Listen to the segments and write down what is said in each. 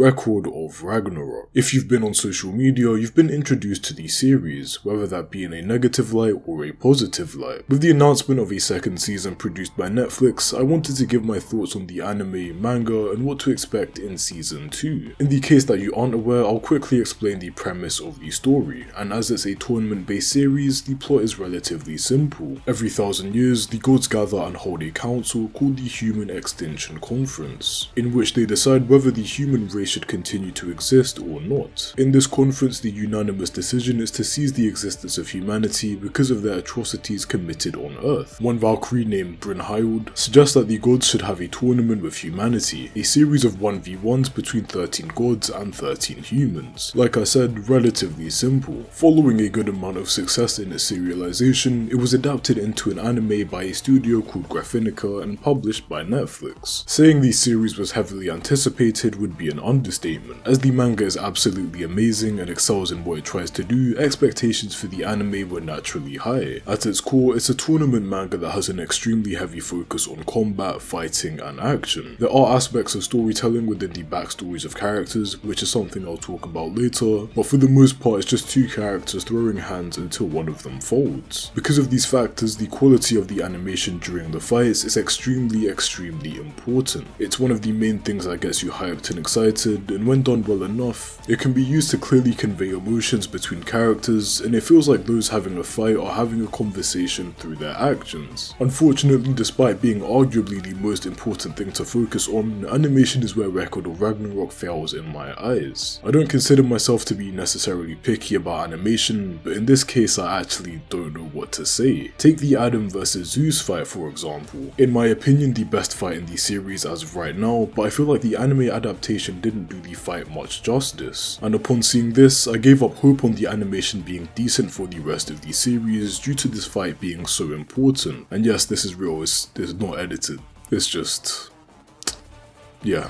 Record of Ragnarok. If you've been on social media, you've been introduced to the series, whether that be in a negative light or a positive light. With the announcement of a second season produced by Netflix, I wanted to give my thoughts on the anime, manga, and what to expect in season 2. In the case that you aren't aware, I'll quickly explain the premise of the story, and as it's a tournament-based series, the plot is relatively simple. Every 1,000 years, the gods gather and hold a council called the Human Extinction Conference, in which they decide whether the human race should continue to exist or not. In this conference, the unanimous decision is to seize the existence of humanity because of their atrocities committed on Earth. One Valkyrie named Brynhild suggests that the gods should have a tournament with humanity, a series of 1v1s between 13 gods and 13 humans. Like I said, relatively simple. Following a good amount of success in its serialization, it was adapted into an anime by a studio called Graphinica and published by Netflix. Saying the series was heavily anticipated would be an understatement. As the manga is absolutely amazing and excels in what it tries to do, expectations for the anime were naturally high. At its core, it's a tournament manga that has an extremely heavy focus on combat, fighting, and action. There are aspects of storytelling within the backstories of characters, which is something I'll talk about later, but for the most part it's just two characters throwing hands until one of them folds. Because of these factors, the quality of the animation during the fights is extremely important. It's one of the main things that gets you hyped and excited, and when done well enough, it can be used to clearly convey emotions between characters, and it feels like those having a fight are having a conversation through their actions. Unfortunately, despite being arguably the most important thing to focus on, animation is where Record of Ragnarok fails in my eyes. I don't consider myself to be necessarily picky about animation, but in this case I actually don't know what to say. Take the Adam vs Zeus fight for example. In my opinion, the best fight in the series as of right now, but I feel like the anime adaptation didn't do the fight much justice. And upon seeing this, I gave up hope on the animation being decent for the rest of the series due to this fight being so important. And yes, this is real, it's not edited. It's just... yeah.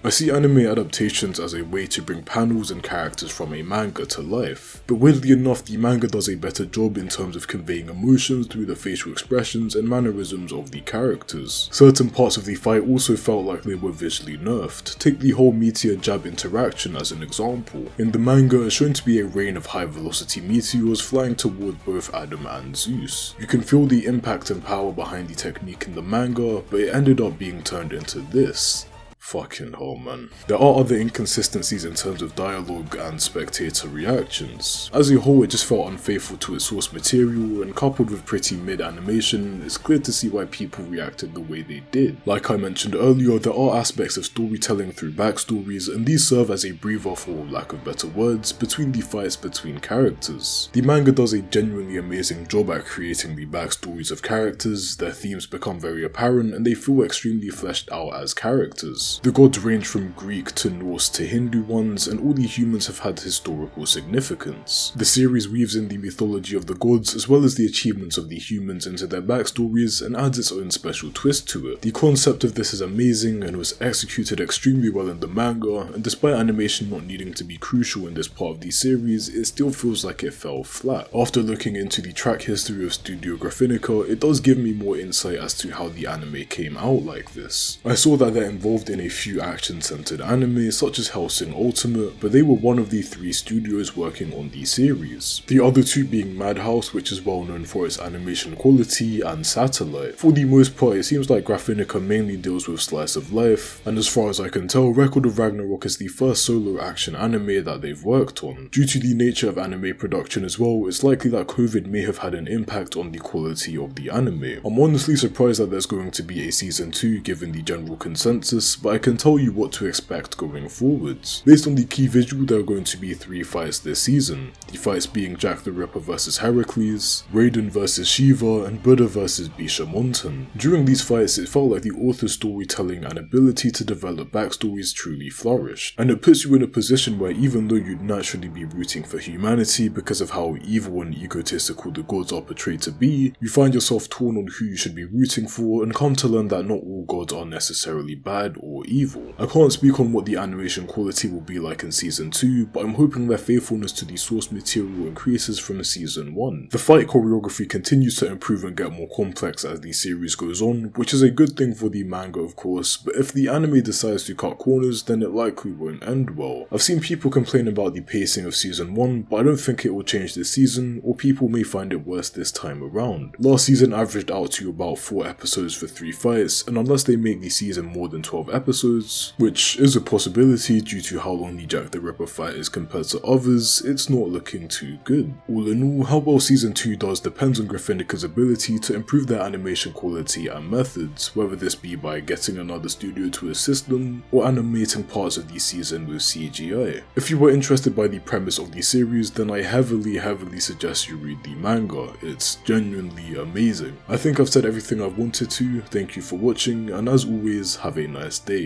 I see anime adaptations as a way to bring panels and characters from a manga to life, but weirdly enough, the manga does a better job in terms of conveying emotions through the facial expressions and mannerisms of the characters. Certain parts of the fight also felt like they were visually nerfed. Take the whole meteor jab interaction as an example. In the manga, it's shown to be a rain of high velocity meteors flying toward both Adam and Zeus. You can feel the impact and power behind the technique in the manga, but it ended up being turned into this. Fucking hell, man. There are other inconsistencies in terms of dialogue and spectator reactions. As a whole, it just felt unfaithful to its source material, and coupled with pretty mid animation, it's clear to see why people reacted the way they did. Like I mentioned earlier, there are aspects of storytelling through backstories, and these serve as a breather, for lack of better words, between the fights between characters. The manga does a genuinely amazing job at creating the backstories of characters, their themes become very apparent, and they feel extremely fleshed out as characters. The gods range from Greek to Norse to Hindu ones, and all the humans have had historical significance. The series weaves in the mythology of the gods as well as the achievements of the humans into their backstories and adds its own special twist to it. The concept of this is amazing and was executed extremely well in the manga, and despite animation not needing to be crucial in this part of the series, it still feels like it fell flat. After looking into the track history of Studio Graphinica, it does give me more insight as to how the anime came out like this. I saw that they're involved in a few action-centered anime such as Hellsing Ultimate, but they were one of the 3 studios working on the series. The other 2 being Madhouse, which is well known for its animation quality, and Satellite. For the most part, it seems like Graphinica mainly deals with slice of life, and as far as I can tell, Record of Ragnarok is the first solo action anime that they've worked on. Due to the nature of anime production as well, it's likely that COVID may have had an impact on the quality of the anime. I'm honestly surprised that there's going to be a season 2 given the general consensus, but I can tell you what to expect going forwards. Based on the key visual, there are going to be 3 fights this season. The fights being Jack the Ripper vs Heracles, Raiden vs Shiva, and Buddha vs Bishamonten. During these fights, it felt like the author's storytelling and ability to develop backstories truly flourished, and it puts you in a position where even though you'd naturally be rooting for humanity because of how evil and egotistical the gods are portrayed to be, you find yourself torn on who you should be rooting for and come to learn that not all gods are necessarily bad or evil. I can't speak on what the animation quality will be like in season 2, but I'm hoping their faithfulness to the source material increases from season 1. The fight choreography continues to improve and get more complex as the series goes on, which is a good thing for the manga of course, but if the anime decides to cut corners, then it likely won't end well. I've seen people complain about the pacing of season 1, but I don't think it will change this season, or people may find it worse this time around. Last season averaged out to about 4 episodes for 3 fights, and unless they make the season more than 12 episodes, which is a possibility due to how long the Jack the Ripper fight is compared to others, it's not looking too good. All in all, how well season 2 does depends on Graphinic's ability to improve their animation quality and methods, whether this be by getting another studio to assist them, or animating parts of the season with CGI. If you were interested by the premise of the series, then I heavily suggest you read the manga. It's genuinely amazing. I think I've said everything I wanted to. Thank you for watching, and as always, have a nice day.